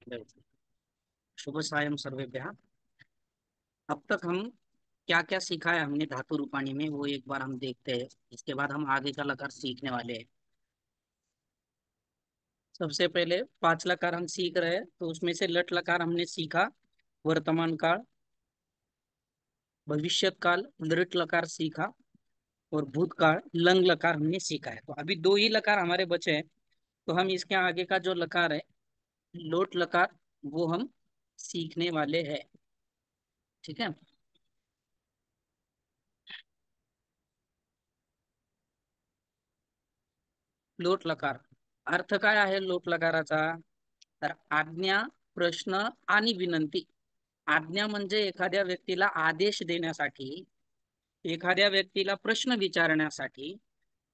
बिल्कुल। शुभ सायं सर्वेभ्यः। अब तक हम क्या क्या सीखा है हमने धातु रूपाणी में, वो एक बार हम देखते हैं। इसके बाद हम आगे का लकार सीखने वाले हैं। सबसे पहले पांच लकार हम सीख रहे हैं, तो उसमें से लट लकार हमने सीखा। वर्तमान काल, भविष्य काल लृट लकार सीखा, और भूतकाल लंग लकार हमने सीखा है। तो अभी दो ही लकार हमारे बचे हैं। तो हम इसके आगे का जो लकार है, लोट लकार, वो हम सीखने वाले हैं। ठीक है। लोट लकार अर्थ काय आहे लोट लकाराचा? तर आज्ञा, प्रश्न आणि विनंती. आज्ञा म्हणजे एखाद्या व्यक्तीला आदेश देण्यासाठी, एखाद्या व्यक्तीला प्रश्न विचारण्यासाठी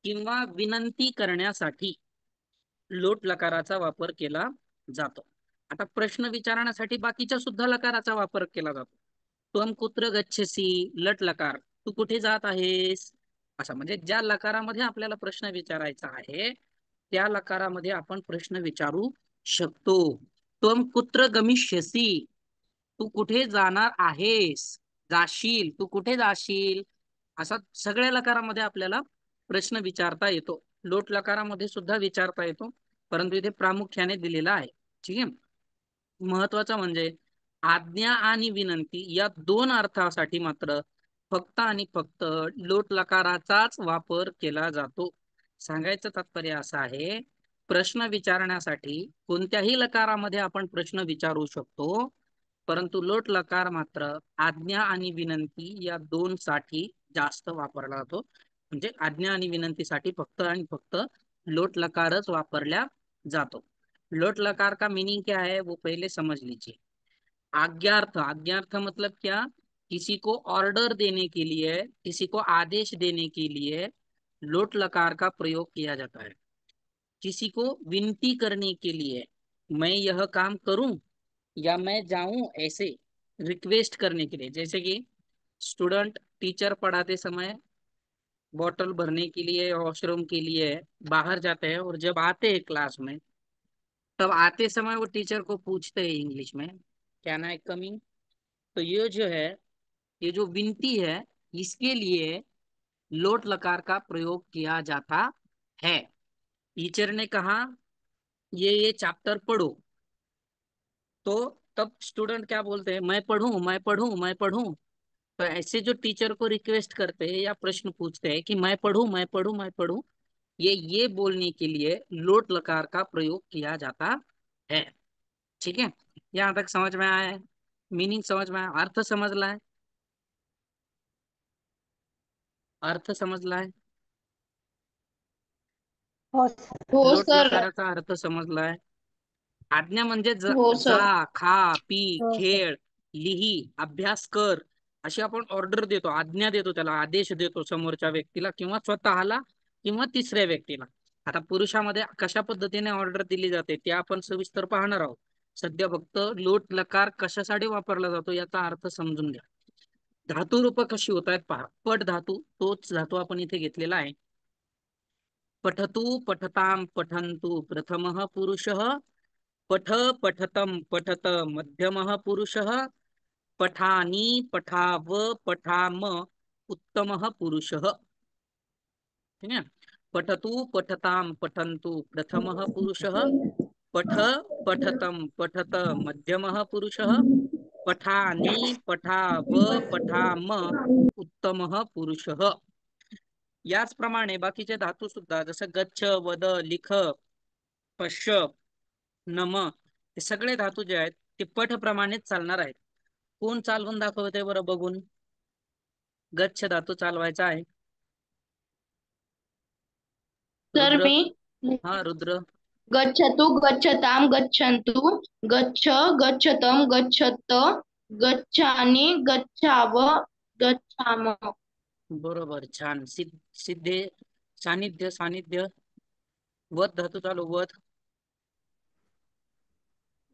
किंवा विनंती करण्यासाठी लोट लकाराचा वापर केला जातो. आता प्रश्न विचारण्यासाठी बाकीच्या सुद्धा लकाराचा वापर केला जातो. त्वम कुत्र गच्छसी, लट लकार, तू कुठे जात आहेस, असा. म्हणजे ज्या लकारामध्ये आपल्याला प्रश्न विचारायचा आहे त्या लकारामध्ये आपण प्रश्न विचारू शकतो. त्वम कुत्र गमिष्यसी, तू कुठे जाणार आहेस, जाशील, तू कुठे जाशील, असा सगळ्या लकारामध्ये आपल्याला प्रश्न विचारता येतो. लोट लकारामध्ये सुद्धा विचारता येतो, परंतु इथे प्रामुख्याने दिलेला आहे. ठीक आहे. महत्वाचं म्हणजे आज्ञा आणि विनंती या दोन अर्थासाठी मात्र फक्त आणि फक्त लोट लकाराचाच वापर केला जातो. सांगायचं तात्पर्य असं आहे, प्रश्न विचारण्यासाठी कोणत्याही लकारामध्ये आपण प्रश्न विचारू शकतो, परंतु लोट लकार मात्र आज्ञा आणि विनंती या दोन साठी जास्त वापरला जातो. म्हणजे आज्ञा आणि विनंतीसाठी फक्त आणि फक्त लोट लकारच वापरला जातो. लोट लकार का मीनिंग क्या है वो पहले समझ लीजिए। आज्ञार्थ, आज्ञार्थ मतलब क्या? किसी को ऑर्डर देने के लिए, किसी को आदेश देने के लिए लोट लकार का प्रयोग किया जाता है। किसी को विनती करने के लिए, मैं यह काम करूं या मैं जाऊं, ऐसे रिक्वेस्ट करने के लिए। जैसे कि स्टूडेंट टीचर पढ़ाते समय बॉटल भरने के लिए, वॉशरूम के लिए बाहर जाते हैं, और जब आते हैं क्लास में, तब आते समय वो टीचर को पूछते हैं इंग्लिश में, कैन आई कमिंग। तो ये जो है, ये जो विनती है, इसके लिए लोट लकार का प्रयोग किया जाता है। टीचर ने कहा ये चैप्टर पढ़ो, तो तब स्टूडेंट क्या बोलते हैं, मैं पढ़ूं, मैं पढ़ूं, मैं पढ़ूं। तो ऐसे जो टीचर को रिक्वेस्ट करते हैं या प्रश्न पूछते हैं कि मैं पढ़ूं, मैं पढ़ूं, मैं पढ़ूं, ये बोलने के लिए लोट लकार का प्रयोग किया जाता है। ठीक है। यहाँ तक समझ में आया है? मीनिंग समझ में आया, अर्थ समझला है, अर्थ समजला आहे, हो हो लोट सर. लकाराचा अर्थ समजला आहे. आज्ञा म्हणजे हो जा, सर. खा, पी, हो सर. खेळ, लिही, अभ्यास कर, अशी आपण ऑर्डर देतो, आज्ञा देतो, त्याला आदेश देतो समोरच्या व्यक्तीला किंवा स्वतःला किंवा तिसऱ्या व्यक्तीला. आता पुरुषामध्ये कशा पद्धतीने ऑर्डर दिली जाते ते आपण सविस्तर पाहणार आहोत. सध्या फक्त लोट लकार कशासाठी वापरला जातो याचा अर्थ समजून घ्या. धातू रूप कशी होत आहेत पहा. पट धातू, तोच धातू आपण इथे घेतलेला आहे. पठतु, पठताम, पठन्तु प्रथमः पुरुषः, पठ, पठतम, पठत मध्यमः पुरुषः, पठानि, पठाव, पठाम उत्तमः पुरुषः. ठीक है। पठतु, पठताम, पठन्तु प्रथमः पुरुषः, पठ, पठतम, पठत मध्यमः पुरुषः, पठानि, पठाव, पठाम उत्तमः पुरुषः. याचप्रमाणे बाकीचे धातू सुद्धा, जसं गच्छ, वद, लिख, पश्य, नम, हे सगळे धातू जे आहेत ते पठ प्रमाणेच चालणार आहेत. कोण चालवून दाखवते बरं बघून? गच्छ धातू चालवायचा आहे. सर रुद्र. मी हा रुद्र. गच्छतु, गच्छताम, गच्छन्तु, गच्छ, गच्छतम, गच्छत, गच्छानि, गच्छाव, गच्छाम. बरोबर, छान. सिद्धे, सानिध्य, सानिध्य. वद धातू चालू, वद.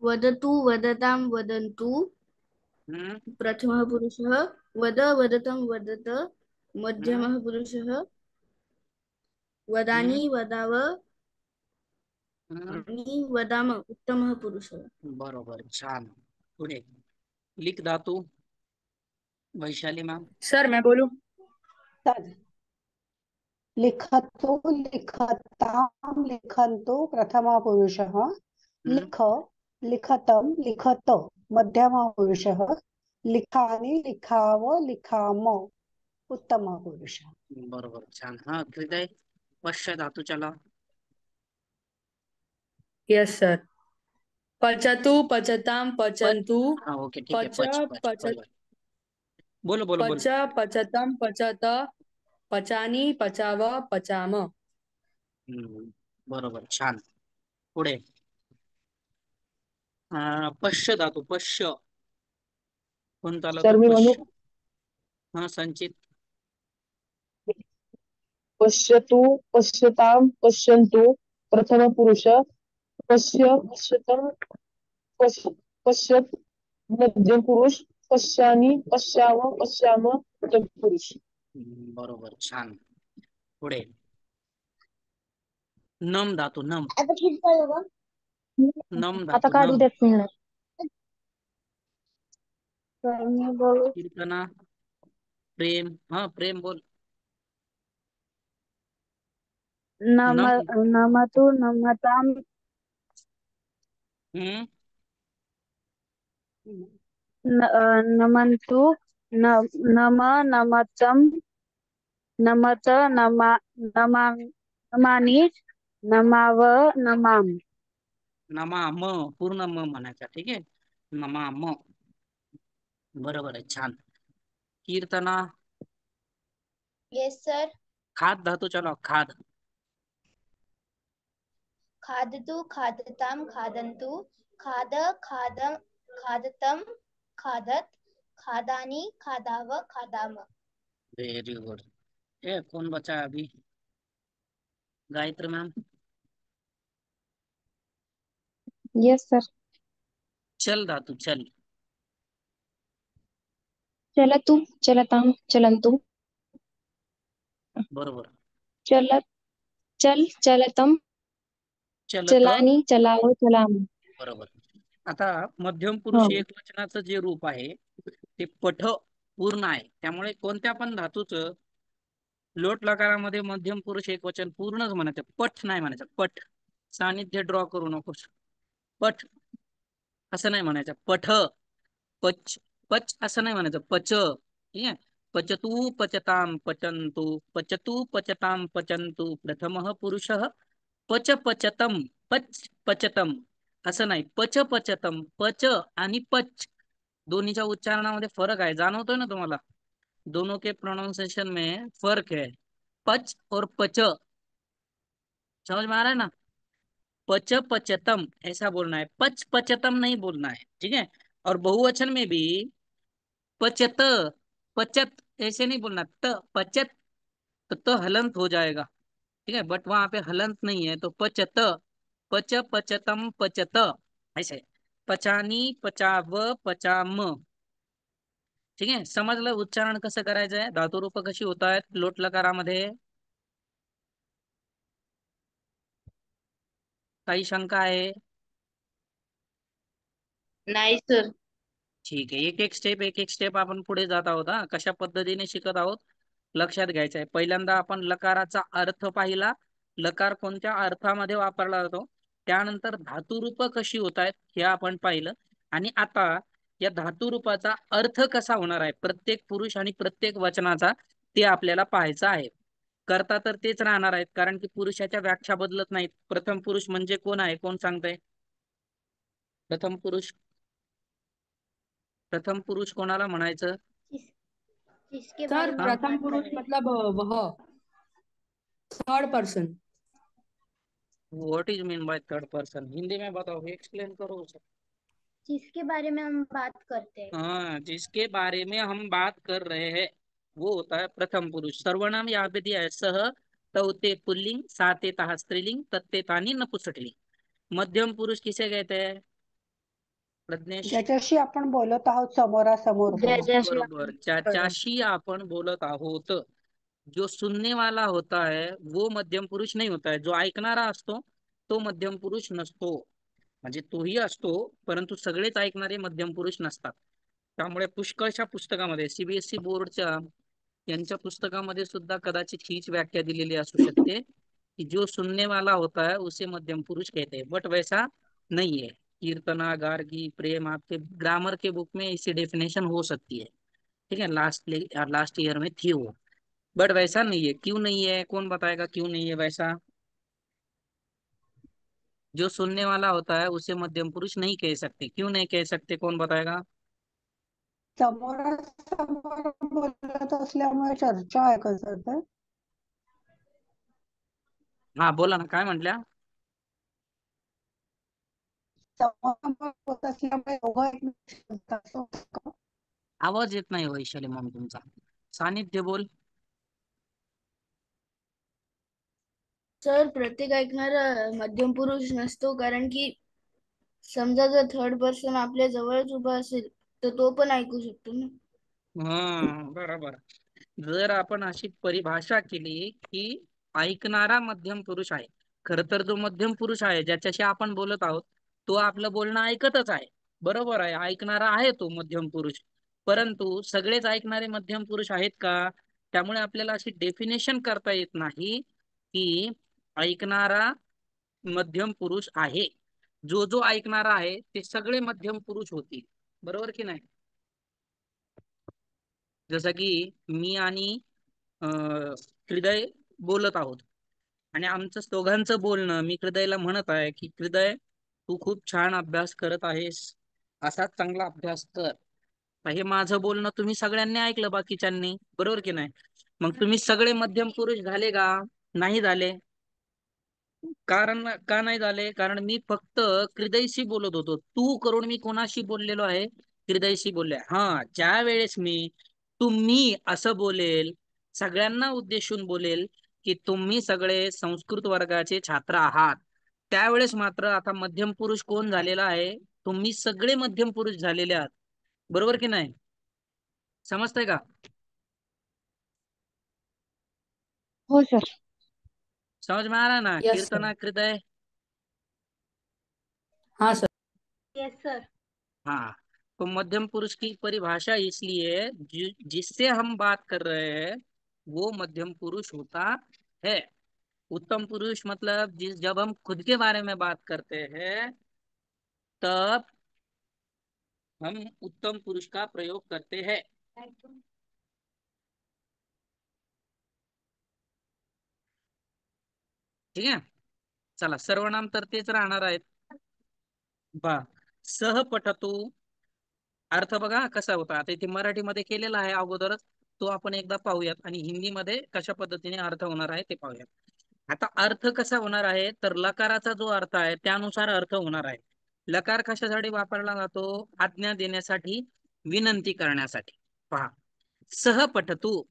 वदतु, वदतां, वदन्तु हम्म. प्रथमः पुरुषः, वद, वदतं, वदत हम्म. मध्यमः पुरुषः, वदानि, हम्म. वदाव आणि वदामः उत्तमः पुरुषः. बरोबर, छान. पुढे लिख धातू, वैशाली मॅम. सर मैं बोलूं? लिखतु लिखतां लिखन्तु प्रथमा पुरुषः, लिख लिखतं लिखत मध्यमा पुरुषः, लिखानि लिखाव लिखाम उत्तमा पुरुषः. बरोबर, छान. हा हृदय, पश्य धातू चला. Yes sir. पचतु पचतां पचन्तु. हा ओके, ठीक आहे. पच पच पच बरोबर. बोलो बोलो बोलो. पच पचतं पचत. पचानी पचाव पचाम. बरोबर, छान. पुढे पश्य धातू, पश्य कोणता आला? सर तो मी म्हणू? पश्य. हा संचित. पश्यतु पश्यतां पश्यन्तु प्रथम पुरुष, पश्य पश्यतं पश्यत मध्यम पुरुष, पश्यानी पश्याव पश्याम उत्तम पुरुष. बरोबर, छान. पुढे नम धातू, नम. नम आता धातू, काढू नम. देत नाही ना. कीर्तना, प्रेम. हा प्रेम बोल. नम नम. नमतु नमतां हम्म नमन्तु नम नमतं नमत नमानि नमाव नमाम. नमा म पूर्ण म म्हणायचा, ठीक आहे. नमा म. बरोबर आहे, छान. कीर्तना, येस सर. खाद धातू चलो. खाद. खादतु खादतां खादन्तु, खाद खादम खादतं खादत, खादानी खादाव खादाम. Very good. ये कौन बचा है अभी? गायत्री मैम. Yes sir. चल धातू, चल. चलतु चलतां चलन्तु. बरोबर. चलत चल चलतं चलत. चलानी चलाव चलाम. बरोबर. आता मध्यम हो. पुरुष एकवचनाचं जे रूप आहे ते पठ पूर्ण आहे. त्यामुळे कोणत्या पण धातूचं लोट लकारामध्ये मध्यम पुरुष एकवचन पूर्णच म्हणायचं, पठ नाही म्हणायचं. पठ सानिध्य ड्रॉ करू नकोस. पठ असं नाही म्हणायचं. पठ, पच, पच असं नाही म्हणायचं. पच, ठीक आहे. पचतु पचतां पचन्तु, पचतु पचतां पचन्तु प्रथमः पुरुषः, पच पचतम, पच पचतम असं नाही. पच पचतम, पच आणि पच दोन्हीच्या उच्चारणामध्ये फरक आहे. जाणवतोय ना तुम्हाला? दोनों के प्रोनाउंसिएशन में फर्क है. पच और पच, समझ में आ रहा है ना? पच पचतम ऐसा बोलना है, पच पचतम नहीं बोलना है, ठीक है। और बहुवचन में भी पचत पचत ऐसे नहीं बोलना, त पचत तो हलंत हो जाएगा, ठीक है। बट वहां पे हलंत नहीं है, तो पचत, पच पचतम पचत ऐसे। पचानी पचाव पचाम, ठीक आहे. समजलं उच्चारण कसं करायचं आहे, धातुरूप कशी होत आहेत लोट लकारामध्ये? काही शंका आहे? नाही सर. ठीक आहे. एक एक स्टेप आपण पुढे जात आहोत. हा कशा पद्धतीने शिकत आहोत लक्षात घ्यायचं आहे. पहिल्यांदा आपण लकाराचा अर्थ पाहिला, लकार कोणत्या अर्थामध्ये वापरला जातो. त्यानंतर धातुरूप कशी होत आहेत हे आपण पाहिलं. आणि आता या धातुरूपाचा अर्थ कसा होणार आहे प्रत्येक पुरुष आणि प्रत्येक वचनाचा, ते आपल्याला पाहायचं आहे. करता तर तेच राहणार आहेत, कारण की पुरुषाच्या व्याख्या बदलत नाहीत. प्रथम पुरुष म्हणजे कोण आहे, कोण सांगताय? प्रथम पुरुष, प्रथम पुरुष कोणाला म्हणायचं? जिसके सर बारे में हम प्रथम बात कर पुरुष रहे हैं. मतलब वह third person. What is mean by third person? Hindi में बताओ, एक्सप्लेन करो उसे. जिसके बारे में हम बात करते हैं. हाँ, जिसके बारे में हम बात कर रहे हैं वो होता है प्रथम पुरुष. सर्वनाम यहाँ पे दिया है, सह तौते पुल्लिंग, साते तहा स्त्रीलिंग, तत्ते तानी नपुंसकलिंग. मध्यम पुरुष किसे कहते हैं प्रज्ञेश? ज्याच्याशी आपण बोलत आहोत समोरासमोर. ज्याच्याशी बरोबर, ज्याच्याशी आपण बोलत आहोत. जो सुनने वाला होता है वो मध्यम पुरुष नहीं होता है. जो ऐकणारा असतो तो मध्यम पुरुष नसतो. म्हणजे तोही असतो, परंतु सगळेच ऐकणारे मध्यम पुरुष नसतात. त्यामुळे पुष्कळशा पुस्तकामध्ये सीबीएसई बोर्डच्या यांच्या पुस्तकामध्ये सुद्धा कदाचित हीच व्याख्या दिलेली असू शकते कि जो सुनने वाला होता है उसे मध्यम पुरुष कहते हैं, बट वैसा नहीं है. कीर्तना, गार्गी, प्रेम, आपके ग्रामर के बुक में इसी डेफिनेशन हो सकती है. ठीक है, लास्ट ईयर में थी वो, बट वैसा नहीं है. क्यों नहीं है, कौन बताएगा क्यों नहीं है वैसा? जो सुनने वाला होता है उसे मध्यम पुरुष नहीं कह सकते. क्यों नहीं कह सकते, कौन बताएगा? समोरासमोर बोलत असल्यामुळे चर्चा आहे का सर ते? हा बोला ना, काय म्हटल्या? समोरासमोर बोलत असल्यामुळे दोघं एकमेकांशी बोलतात, असं होतं का? आवाज येत नाही वैशाली मॅम तुमचा. सानिध्य बोल. सर प्रत्येक ऐकणारा मध्यम पुरुष नसतो, कारण की समजा जर थर्ड पर्सन आपल्या जवळच उभा असेल तर तो पण ऐकू शकतो ना. बरोबर. जर आपण अशी परिभाषा केली की ऐकणारा मध्यम पुरुष आहे, खर तर जो मध्यम पुरुष आहे ज्याच्याशी आपण बोलत आहोत तो आपलं बोलणं ऐकतच आहे. बरोबर आहे, ऐकणारा आहे तो मध्यम पुरुष. परंतु सगळेच ऐकणारे मध्यम पुरुष आहेत का? त्यामुळे आपल्याला अशी डेफिनेशन करता येत नाही की ऐकणारा मध्यम पुरुष आहे. जो जो ऐकणारा आहे ते सगळे मध्यम पुरुष होतील. बरोबर की नाही? जसं की मी आणि हृदय बोलत आहोत आणि आमचं दोघांचं बोलणं, मी हृदयला म्हणत आहे की हृदय तू खूप छान अभ्यास करत आहेस, असाच चांगला अभ्यास कर. हे माझं बोलणं तुम्ही सगळ्यांनी ऐकलं, बाकीच्यांनी. बरोबर की नाही? मग तुम्ही सगळे मध्यम पुरुष झाले का? नाही झाले. कारण का नाही झाले? कारण मी फक्त हृदयशी बोलत होतो. तू करून मी कोणाशी बोललेलो आहे? हृदयशी बोलले. हा, ज्या वेळेस मी तुम्ही असं बोलेल, सगळ्यांना उद्देशून बोलेल की तुम्ही सगळे संस्कृत वर्गाचे छात्र आहात, त्यावेळेस मात्र आता मध्यम पुरुष कोण झालेला आहे? तुम्ही सगळे मध्यम पुरुष झालेले आहात. बरोबर की नाही? समजतंय का? हो सर. समझ में आ रहा है ना? Yes sir. कीर्तना, हृदय. हाँ सर. Yes sir. हाँ, तो मध्यम पुरुष की परिभाषा इसलिए जिससे हम बात कर रहे हैं वो मध्यम पुरुष होता है. उत्तम पुरुष मतलब जब हम खुद के बारे में बात करते हैं तब हम उत्तम पुरुष का प्रयोग करते हैं. ठीक आहे, चला सर्वनाम तर तेच राहणार आहेत. बा सह पठतु, अर्थ बघा कसा होता. आता इथे मराठीमध्ये केलेला आहे अगोदरच, तो आपण एकदा पाहूयात आणि हिंदीमध्ये कशा पद्धतीने अर्थ होणार आहे ते पाहूयात. आता अर्थ कसा होणार आहे, तर लकाराचा जो अर्थ आहे त्यानुसार अर्थ होणार आहे. लकार कशासाठी वापरला जातो? आज्ञा देण्यासाठी, विनंती करण्यासाठी. पहा, सह पठतु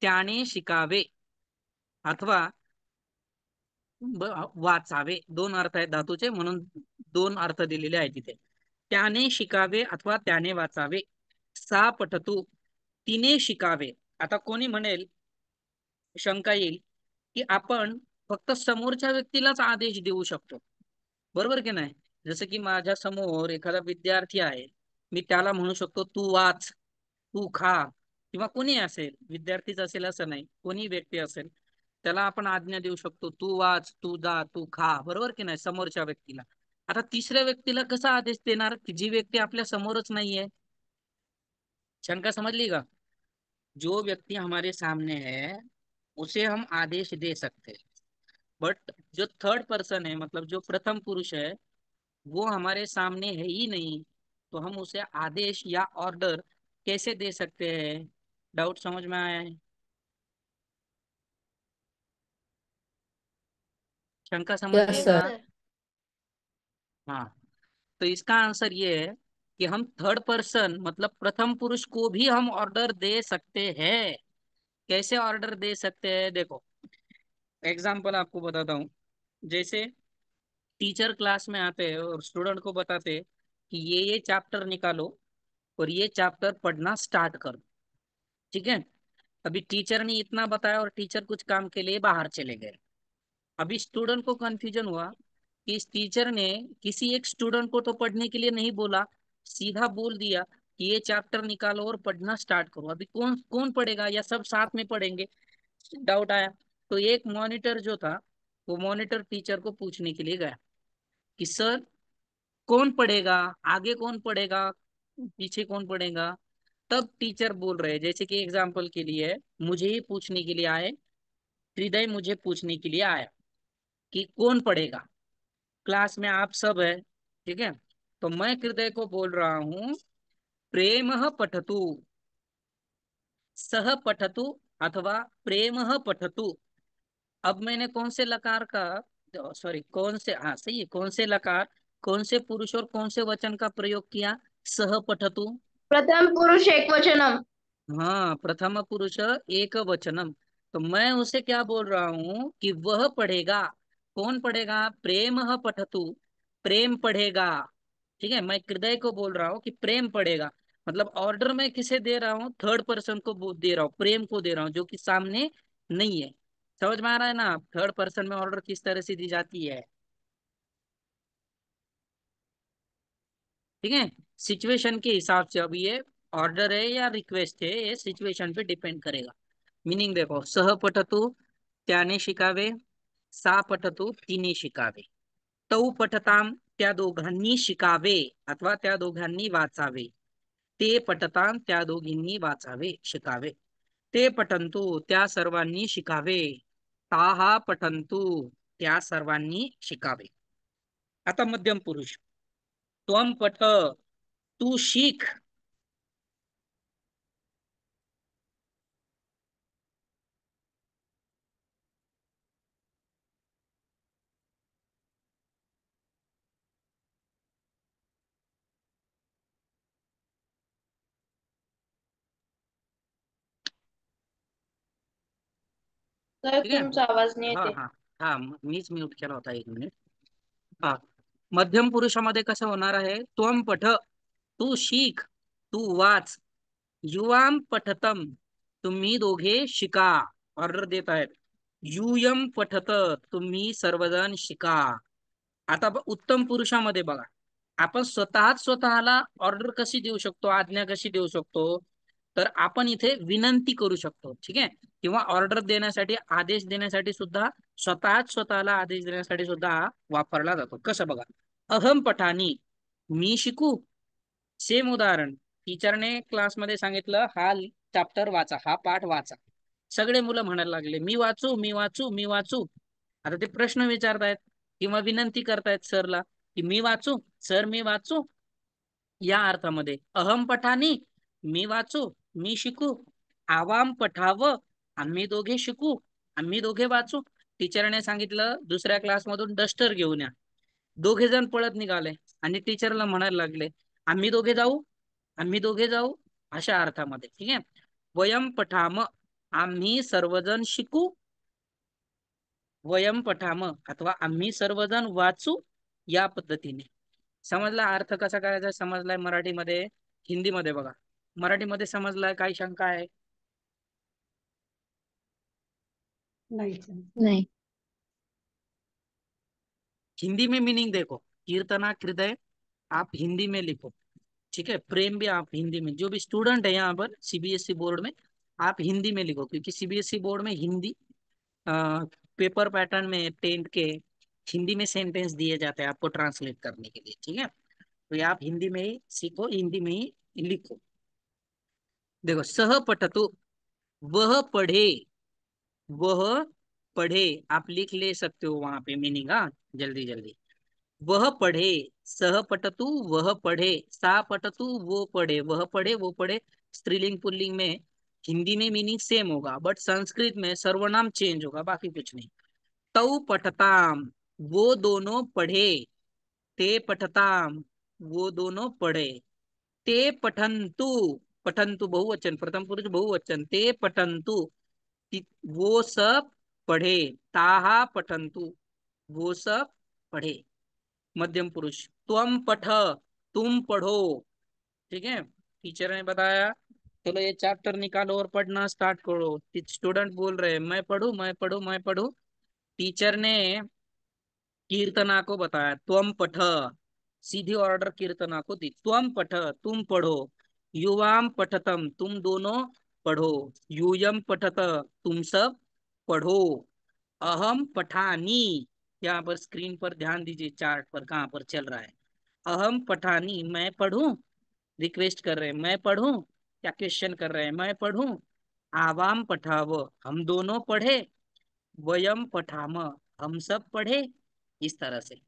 त्याने शिकावे अथवा वाचावे. दोन अर्थ आहेत धातूचे, म्हणून दोन अर्थ दिलेले आहेत तिथे. त्याने शिकावे अथवा त्याने वाचावे. सा पठतु तिने शिकावे. आता कोणी म्हणेल, शंका येईल की आपण फक्त समोरच्या व्यक्तीलाच आदेश देऊ शकतो. बरोबर की नाही? जसं की माझ्या समोर एखादा विद्यार्थी आहे, मी त्याला म्हणू शकतो तू वाच, तू खा, किंवा कोणी असेल, विद्यार्थीच असेल असं नाही, कोणी व्यक्ती असेल त्याला आपण आज्ञा देऊ शकतो, तू वाच, तू जा, तू खा. बरोबर की नाही? समोरच्या व्यक्तीला. आता तिसऱ्या व्यक्तीला कसा आदेश देणार की जी व्यक्ती आपल्या समोरच नाहीये? शंका समझ ली का? जो व्यक्ति हमारे सामने है उसे हम आदेश दे सकते हैं, बट जो थर्ड पर्सन है, मतलब जो प्रथम पुरुष है, वो हमारे सामने है ही नहीं, तो हम उसे आदेश या ऑर्डर कैसे दे सकते हैं? डाउट समझ में आया है? शंका समझ यस ली यस का? सर. सर. हाँ, तो इसका आंसर ये है कि हम थर्ड पर्सन मतलब प्रथम पुरुष को भी हम ऑर्डर दे सकते हैं. कैसे ऑर्डर दे सकते हैं? देखो, एग्जाम्पल आपको बताता हूँ. जैसे टीचर क्लास में आते हैं और स्टूडेंट को बताते हैं कि ये चैप्टर निकालो और ये चैप्टर पढ़ना स्टार्ट करो. ठीक है, अभी टीचर ने इतना बताया और टीचर कुछ काम के लिए बाहर चले गए. अभी स्टूडेंट को कंफ्यूजन हुआ कि इस टीचर ने किसी एक स्टूडेंट को तो पढ़ने के लिए नहीं बोला, सीधा बोल दिया कि ये चैप्टर निकालो और पढ़ना स्टार्ट करो। अभी कौन कौन पढ़ेगा, या सब साथ में पढ़ेंगे, डाउट आया। तो एक मॉनिटर जो था, वो मॉनिटर टीचर को पूछने के लिए गया कि सर कौन पढ़ेगा, आगे कौन पढ़ेगा, पीछे कौन पढ़ेगा। तब टीचर बोल रहे, जैसे कि एग्जाम्पल के लिए मुझे ही पूछने के लिए आए, हृदय मुझे पूछने के लिए आया कि कौन पढ़ेगा, क्लास में आप सब है, ठीक है। तो मैं हृदय को बोल रहा हूं प्रेम पठतु, सह पठतु, अथवा प्रेम पठतु। अब मैंने कौन से लकार का, सॉरी कौन से, हाँ सही है, कौन से लकार, कौन से पुरुष और कौन से वचन का प्रयोग किया, सह पठतु। प्रथम पुरुष एकवचनम। हाँ, प्रथम पुरुष एक वचनम। तो मैं उसे क्या बोल रहा हूं कि वह पढ़ेगा। कौन पढ़ेगा, प्रेम पठतु, प्रेम पढ़ेगा। ठीक है, मैं हृदय को बोल रहा हूँ कि प्रेम पढ़ेगा। मतलब ऑर्डर मैं किसे दे रहा हूँ, थर्ड पर्सन को दे रहा हूँ, प्रेम को दे रहा हूँ, जो कि सामने नहीं है। समझ में आ रहा है ना, थर्ड पर्सन में ऑर्डर किस तरह से दी जाती है। ठीक है, सिचुएशन के हिसाब से। अब ये ऑर्डर है या रिक्वेस्ट है, ये सिचुएशन पे डिपेंड करेगा। मीनिंग देखो, सह पठतु त्याने शिकावे, सा पठतु तिने शिकावे, तौ पठताम त्या दोघांनी शिकावे, अथवा त्या दोघांनी वाचावे, ते पठताम त्या दोघींनी वाचावे शिकावे, ते पठंतु त्या सर्वांनी शिकावे, ताहा पठंतु त्या सर्वांनी शिकावे। आता मध्यम पुरुष, त्वम पठ, तू शिक। सर ठीक है, तुमचा आवाज नाही हाँ येते. हाँ हाँ, मीच म्यूट केला होता, एक मिनिट। हा, मध्यम पुरुषामध्ये कसं होणार आहे, त्वम पठ, तू शिक, तू वाच, युवाम पठतम, तुम्ही दोघे शिका, ऑर्डर देत आहेत। यूयम पठत, तुम्ही सर्वजण शिका। आता उत्तम पुरुषामध्ये बघा, आपण स्वतःला ऑर्डर कशी देऊ शकतो, आज्ञा कशी देऊ शकतो, तर आपण इथे विनंती करू शकतो, ठीक आहे। किंवा ऑर्डर देण्यासाठी, आदेश देण्यासाठी सुद्धा स्वतःला आदेश देण्यासाठी सुद्धा हा वापरला जातो। कसं बघा, अहम पठानी, मी शिकू। सेम उदाहरण, टीचरने क्लासमध्ये सांगितलं हा चॅप्टर वाचा, हा पाठ वाचा, सगळे मुलं म्हणायला लागले मी वाचू, मी वाचू, मी वाचू। आता ते प्रश्न विचारतायत किंवा विनंती करतायत सरला की मी वाचू सर, मी वाचू। या अर्थामध्ये अहम पठानी, मी वाचू, मी शिकू। आवाम पठावं, आम्ही दोघे शिकू, आम्ही दोघे वाचू। टीचरने सांगितलं दुसऱ्या क्लासमधून डस्टर घेऊन या, दोघे जण पळत निघाले आणि टीचरला म्हणायला लागले आम्ही दोघे जाऊ, आम्ही दोघे जाऊ, अशा अर्थामध्ये। ठीक आहे, वयम पठाम, आम्ही सर्वजण शिकू, वयम पठाम, अथवा आम्ही सर्वजण वाचू, या पद्धतीने। समजला अर्थ कसा करायचा, समजलाय मराठीमध्ये। हिंदीमध्ये बघा, मराठीमध्ये समजलाय, काय शंका आहे? नाही सर. नाही. हिंदी में मीनिंग देखो, कीर्तना हृदय आप हिंदी में लिखो, ठीक है। प्रेम भी आप हिंदी में, जो भी स्टूडेंट है यहाँ पर सीबीएसई बोर्ड में, आप हिंदी में लिखो, क्योंकि सीबीएसई बोर्ड में हिंदी पेपर पैटर्न में टेंथ के हिंदी में सेंटेंस दिए जाते हैं आपको ट्रांसलेट करने के लिए, ठीक है। तो ये आप हिंदी में ही सीखो, हिंदी में ही लिखो। देखो, सह पठतु, वह पढ़े, वह पढ़े, आप लिख ले सकते हो वहां पे मीनिंग, हाँ जल्दी जल्दी। वह पढ़े, सह पठतु, वह पढ़े, सा पठतु, वो पढ़े, वह पढ़े, वो पढ़े। स्त्रीलिंग पुल्लिंग में हिंदी में मीनिंग सेम होगा, बट संस्कृत में सर्वनाम चेंज होगा, बाकी कुछ नहीं। तौ पठताम, वो दोनों पढ़े, ते पठताम, वो दोनों पढ़े, ते पठंतु, पठंतु बहुवचन, प्रथम पुरुष बहुवचन, ते पठंतु, वो सब पढ़े, ताहा पठंतु, वो सब पढ़े। मध्यम पुरुष, त्वम पठ, तुम पढ़ो, ठीक है। टीचर ने बताया चलो ये चैप्टर निकालो और पढ़ना स्टार्ट करो। स्टूडेंट बोल रहे हैं मैं पढ़ू, मैं पढ़ू, मैं पढ़ू। टीचर ने कीर्तना को बताया, त्वम पठ, सीधी ऑर्डर कीर्तना को दी। त्वम पठ, तुम पढ़ो। युवाम पठतम, तुम दोनों पढ़ो। यूयम पठत, तुम सब पढ़ो। अहम पठानी, यहाँ पर स्क्रीन पर ध्यान दीजिए, चार्ट पर कहाँ पर चल रहा है। अहम पठानी, मैं पढ़ूं, रिक्वेस्ट कर रहे हैं, मैं पढ़ूं, क्या क्वेश्चन कर रहे हैं, मैं पढ़ूं। आवाम पठाव, हम दोनों पढ़े। वयम पठाम, हम सब पढ़े। इस तरह से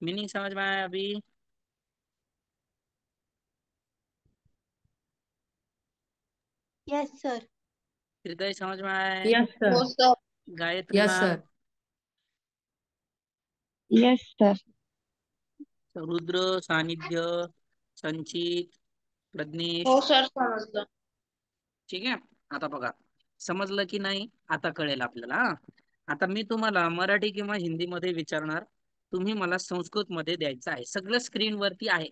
मीनिंग समझ में आया अभी? Yes sir. हृदय समझ में आया है? Yes sir. हो sir. Gayatri yes ma'am? Sir. Yes sir. Rudra, Sanidhya, Sanchit, Prajnesh? हो सर समजलं. ठीक आहे, आता बघा, समजलं की नाही आता कळेल आपल्याला हा. आता मी तुम्हाला मराठी किंवा हिंदी मध्ये विचारणार, तुम्ही मला संस्कृत मध्ये द्यायचं आहे. सगळं स्क्रीन वरती आहे.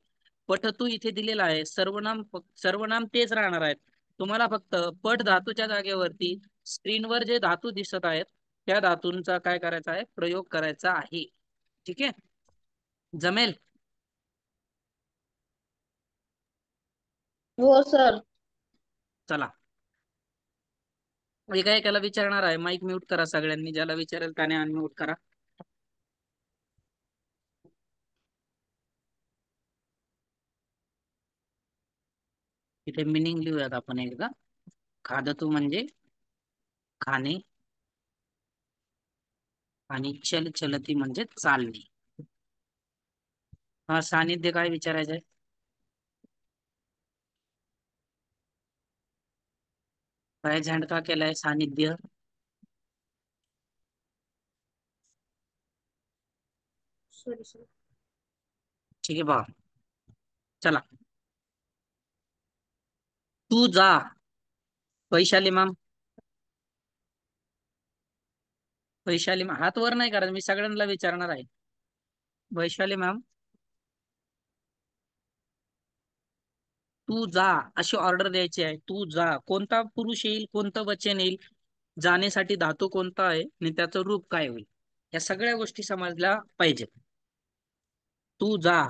पठतू इथे दिलेला आहे, सर्वनाम सर्वनाम तेच राहणार आहेत. तुम्हाला फक्त पट धातूच्या जागेवरती स्क्रीनवर जे धातू दिसत आहेत त्या धातूंचा काय करायचा आहे, प्रयोग करायचा आहे. ठीक आहे, जमेल? हो सर. चला, एका एकाला विचारणार आहे. माईक म्यूट करा सगळ्यांनी, ज्याला विचारेल त्याने अनम्यूट करा. इथे मिनिंग लिहूयात आपण एकदा. खादतू म्हणजे खाणे, आणि चल चलती म्हणजे चालणे. हा, सानिध्य काय विचारायचंय? राईज हँड का केलाय सानिध्य? Sorry sir. ठीक आहे बघा, चला. तू जा. वैशाली मॅम, वैशाली मॅम हात वर नाही करायचं, मी सगळ्यांना विचारणार आहे. वैशाली मॅम, तू जा अशी ऑर्डर द्यायची आहे. तू जा, कोणता पुरुष येईल, कोणतं वचन येईल, जाण्यासाठी धातू कोणता आहे आणि त्याचं रूप काय होईल, या सगळ्या गोष्टी समजल्या पाहिजेत. तू जा.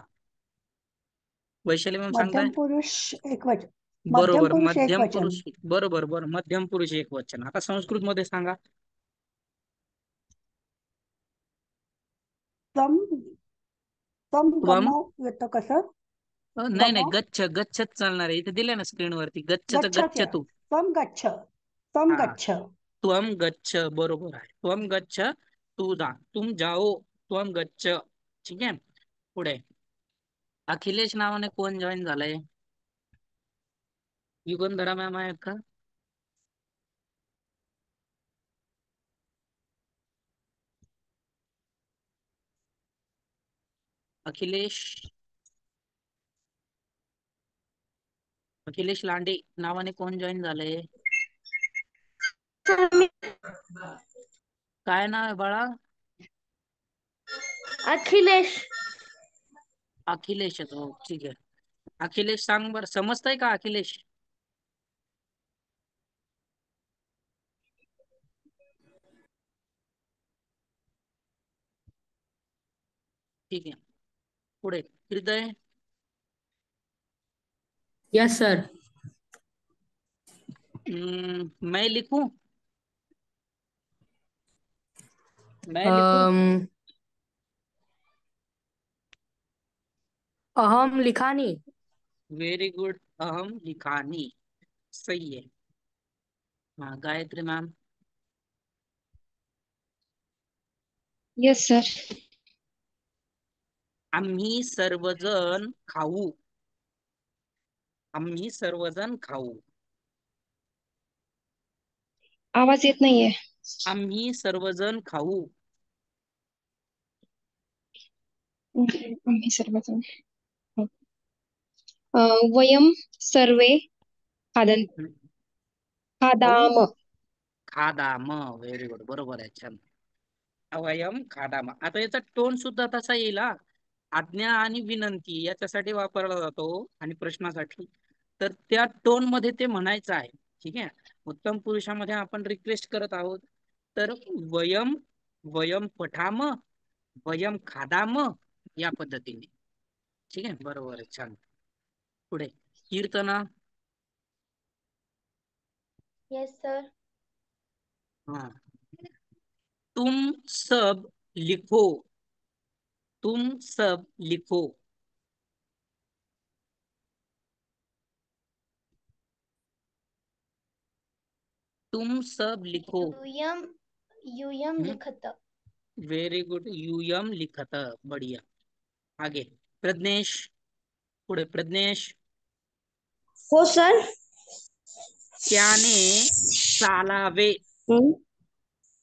वैशाली मॅम सांगताय? मध्यम पुरुष एकवचन. मध्यम बरोबर, पुरुष मध्यम एकवचन. पुरुष, बरोबर बरोबर, मध्यम पुरुष एक वचन. आता संस्कृत मध्ये सांगा. त्वम, त्वम त्वम, गमव येतं कसं? नाही नाही, गमव, गच्छ, गच्छच चालणार आहे. इथे दिलंय ना स्क्रीन वरती, गच्छच गच्छच गच्छ आहे. तू. त्वम गच्छ, त्वम हा, गच्छ. त्वम गच्छ, बरोबर आहे. त्वम गच्छ, तू जा, तुम जाओ, त्वम गच्छ. ठीक आहे, पुढे अखिलेश नावाने कोण जॉईन झालंय? युगंधरा मॅम आहेत का? अखिलेश, अखिलेश लांडे नावाने कोण जॉईन झालंय? काय नाव आहे बाळा? अखिलेश. अखिलेश, हो ठीक आहे. अखिलेश सांग बर, समजतंय का अखिलेश? ठीक आहे, पुढे हृदय. Yes sir. मैं लिखूं, मैं लिखूं? अहम लिखानी. वेरी गुड, अहम लिखानी, सही है. हाँ, गायत्री मैम? Yes sir. आम्ही सर्वजण खाऊ, आम्ही सर्वजण खाऊ. आवाज येत नाहीये. आम्ही सर्वजण खाऊ. आम्ही सर्वजण. वयम सर्वे खादन खाऊ, खादाम. खादाम, व्हेरी गुड, बरोबर आहे, छान. अवयम खादाम. आता याचा टोन सुद्धा तसा येईल हा. आज्ञा आणि विनंती याच्यासाठी वापरला जातो आणि प्रश्नासाठी, तर त्या टोन मध्ये ते म्हणायचं आहे. ठीक आहे, उत्तम पुरुषामध्ये आपण रिक्वेस्ट करत आहोत, तर वयम, वयम पठाम, वयम खादाम या पद्धतीने. ठीक आहे, बरोबर आहे, छान. पुढे कीर्तना. Yes sir. हाँ, तुम सब लिखो, तुम सब लिखो. तुम सब लिखो. यूयम यूयम लिखत. Very good. यूयम लिखत. बढ़िया. आगे प्रज्ञेश. पुढे प्रज्ञेश. हो सर. त्याने चालावे. हम्म.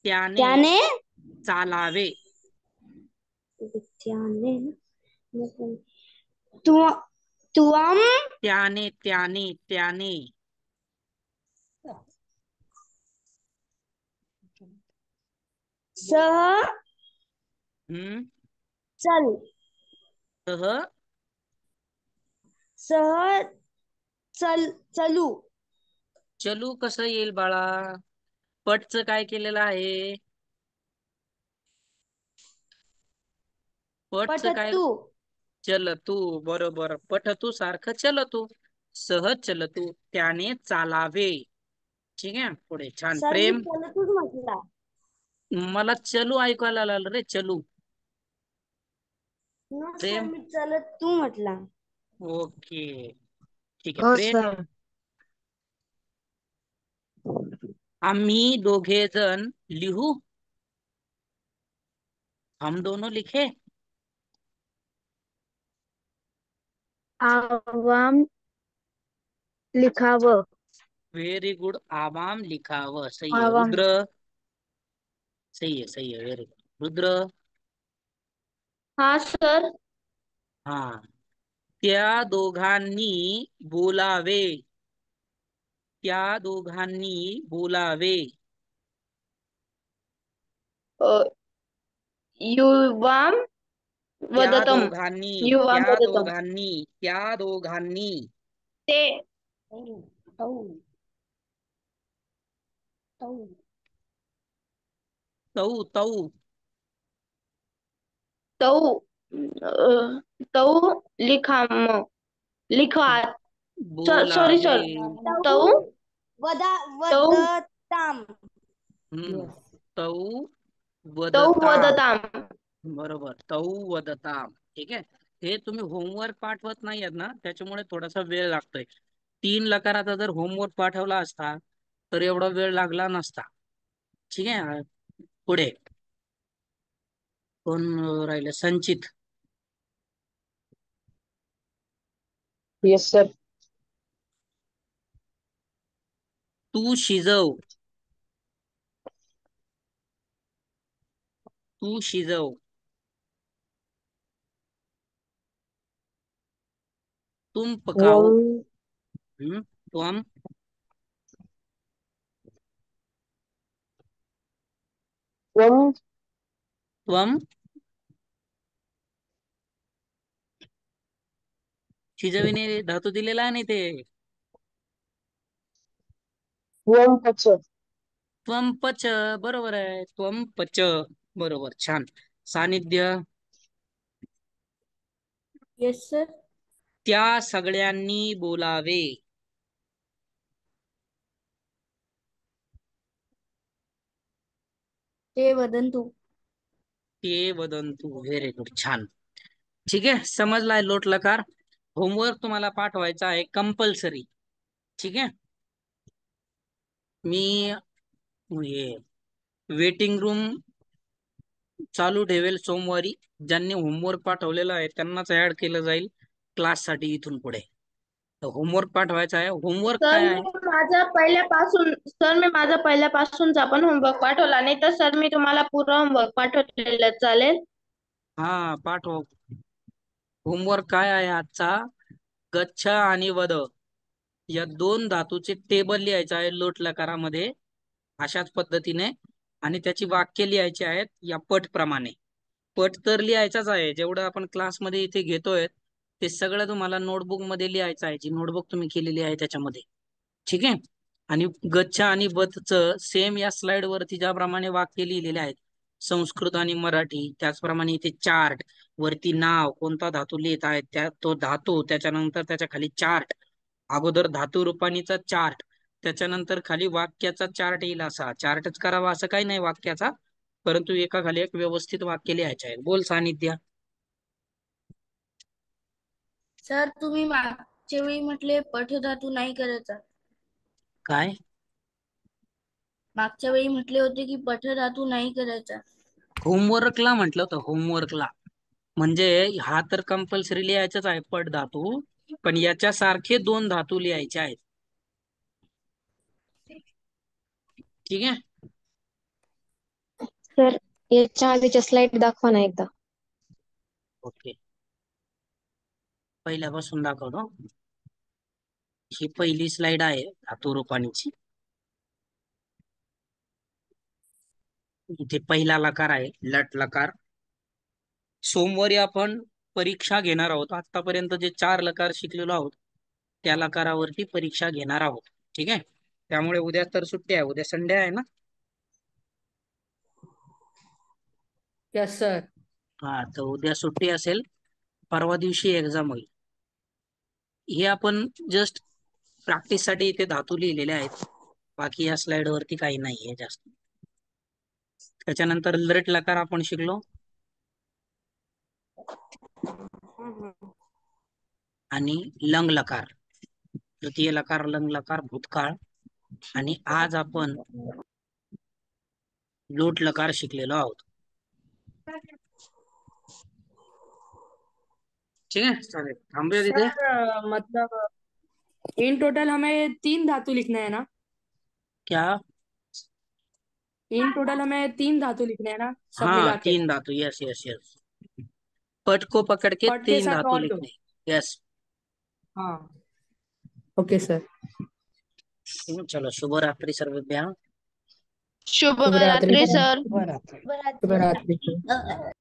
त्याने त्याने चालावे. त्याने तु तुम त्याने त्याने त्याने सह हम्म चल सह सह चलू. चलू कसं येईल बाळा? पटचं काय केलेलं आहे? पटचं काय? पठतू. चलतू. बरोबर. पठतू सारखं चलतू. सहज चलतू. त्याने चालावे. ठीक आहे, पुढे छान. सर मी प्रेम. चलतूच म्हटला. मला चलू ऐकायला आलं रे, चलू. सर प्रेम. मी चलत तू म्हटला. ओके, ठीक आहे. हो प्रेम. सर. आम्ही दोघे जण लिहू. हम दोनों लिखे. आवाम लिखावं. Very good. आवाम लिखावं. सही आहे. आवाम. रुद्र. सही है, सही है, वेरी गुड. रुद्र. हाँ सर. हा, त्या दोघांनी बोलावे. त्या दोघांनी बोलावे. युवाम त्या वदतम. दोघांनी. युवाम त्या वदतम. दोघांनी. त्या दोघांनी. ते तऊ तौ तौ तौ तौ लिखाम लिखा. सॉरी बोलावे. सर. तौ वदा तौ वदताम. हम्म तौ तौ वदताम. वदताम. बरोबर. तौ वदताम. ठीक आहे. हे तुम्ही होमवर्क पाठवत नाही आहेत ना, त्याच्यामुळे थोडासा वेळ लागतोय. 3 लकाराचा जर होमवर्क पाठवला असता तर एवढा वेळ लागला नसता. ठीक आहे. पुढे कोण राहिले? संचित. Yes sir. तू शिजव. तू शिजव. तुम पकाओ. वम तुम वम तुम शिजविणे धातू दिलेला आहे नाही ते. वम पच. त्वम पच. बरोबर आहे. त्वम पच. बरोबर, छान. सानिध्य. Yes sir. त्या सगळ्यांनी बोलावे. ते वदंतू. ते वदंतु. व्हेरी गुड, छान. ठीक आहे, समजलाय लोट लकार. होमवर्क तुम्हाला पाठवायचा आहे कंपल्सरी. ठीक आहे. मी हे वेटिंग रूम चालू ठेवेल सोमवारी. ज्यांनी होमवर्क पाठवलेला आहे त्यांनाच ऍड केलं जाईल क्लाससाठी इथून पुढे. तर होमवर्क पाठवायचा आहे. होमवर्क सर काय मी आहे? माझा पहिल्यापासूनचा पण होमवर्क पाठवला नाही तर सर मी तुम्हाला पूर्ण होमवर्क पाठवलेलं चालेल. हा, पाठव. होमवर्क काय आहे आजचा? गच्छ आणि वद या 2 धातूचे टेबल लिहायचं आहे लोट लकारामध्ये अशाच पद्धतीने. आणि त्याची वाक्य लिहायची आहेत या पट प्रमाणे. पट तर लिहायचाच आहे, जेवढं आपण क्लासमध्ये इथे घेतोय ते सगळं तुम्हाला नोटबुक मध्ये लिहायचं आहे, जी नोटबुक तुम्ही केलेली आहे त्याच्यामध्ये. ठीक आहे. आणि गच्छ आणि बदच सेम या स्लाइड वरती ज्याप्रमाणे वाक्य लिहिलेले आहेत संस्कृत आणि मराठी, त्याचप्रमाणे इथे चार्ट, वरती नाव, कोणता धातू लिहित आहे त्या तो धातू, त्याच्यानंतर त्याच्या खाली चार्ट, अगोदर धातू रूपानीचा चार्ट, त्याच्यानंतर खाली वाक्याचा चार्ट येईल. असा चार्टच करावा असं काही नाही वाक्याचा, परंतु एका खाली एक व्यवस्थित वाक्य लिहायचे आहे. बोल सानिध्या. सर तुम्ही मागच्या वेळी म्हटले पठधातू नाही करायचा. काय मागच्या वेळी म्हटले होते की पठधातू नाही करायचा. होमवर्कला म्हटलं होतं, होमवर्कला. म्हणजे हा तर कंपल्सरी लिहायचाच आहे पट धातू, पण याच्यासारखे 2 धातू लिहायचे आहेत. ठीक आहे. सर याच्या आधीच्या स्लाइड दाखवा ना एकदा. ओके, पहिल्यापासून दाखवतो. ही पहिली स्लाइड आहे धातू रूपानीची. इथे पहिला लकार आहे लट लकार. सोमवारी आपण परीक्षा घेणार आहोत. आतापर्यंत जे 4 लकार शिकलेलो आहोत त्या लकारावरती परीक्षा घेणार आहोत. ठीक आहे. त्यामुळे उद्या तर सुट्टी आहे, उद्या संडे आहे ना. Yes sir. हा, तर उद्या सुट्टी असेल, परवा दिवशी एक्झाम होईल. हे आपण जस्ट प्रॅक्टिस साठी इथे धातू लिहिलेले आहेत, बाकी या स्लाइड वरती काही नाहीये जास्त. त्याच्यानंतर लट लकार आपण शिकलो, आणि लंग लकार, तृतीय लकार, लंग लकार, भूतकाळ. आणि आज आपण लोट लकार शिकलेलो आहोत. ठीक है, चालेल, थांबूया तिथे. सर मतलब इन टोटल हमें 3 धातु लिखना है ना? क्या? इन टोटल हमें 3 धातु लिखने हैं ना, सब हाँ, मिला के? 3 धातु, यस यस यस. पट को पकड़ के पट के 3 साथ धातु और 2. लिखने. यस. हाँ ओके सर. चलो, शुभ रात्रि सर्वेभ्यः. शुभ शुभ रात्रि रात्री सर. सर. बरं. शुभ रात्रि सर.